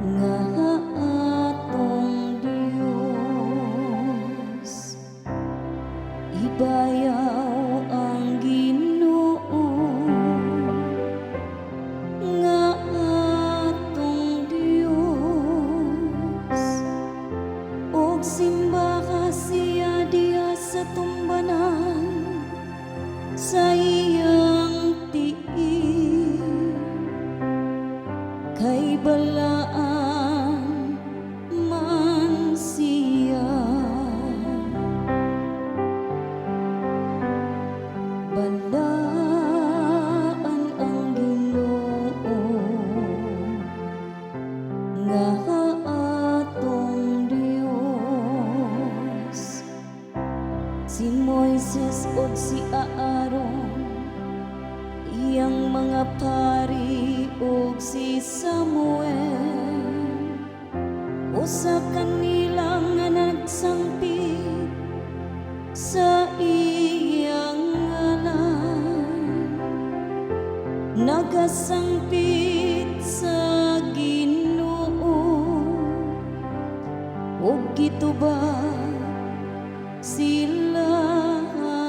nga atong Dios. Ibayaw ang Ginoo nga atong Dios, ug simba ka siya diha sa tumbanan sa iyang tiil, kay balaan man siya. Balaan ang Ginoo nga atong Dios. Si Moises ug si Aaron, iyang mga pari ug si Samuel, usa kanila nga nagsangpit sa iyang ngalan, nagasangpit sa Ginoo ug gitubag sila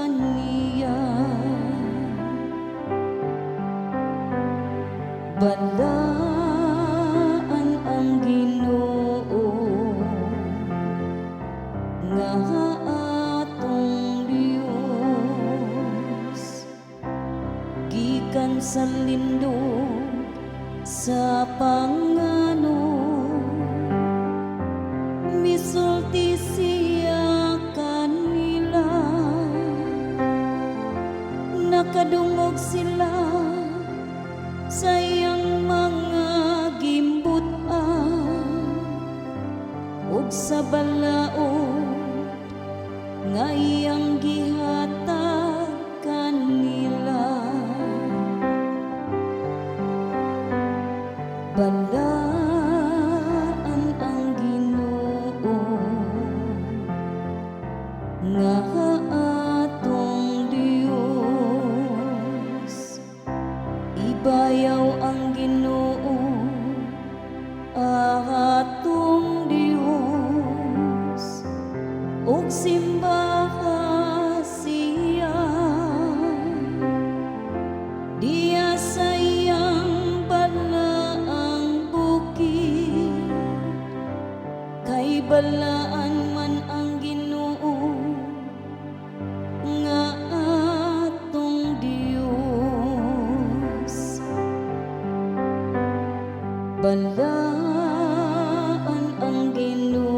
niya. Balaan ang Ginoo nga atong Dios, gikan sa lindog sa pangano, misulti siya kanila, nakadungog sila sa iyang mga gimbutan, ug sa balaod nga iyang gihatag kanila. Balaan ang Ginoo nga atong Dios. Ibayaw ang Ginoo atong Dios, ug simba ka siya diya sa iyang balaang bukid, kay balaan man ang Ginoo nga atong Dios. Balaan ang Ginoo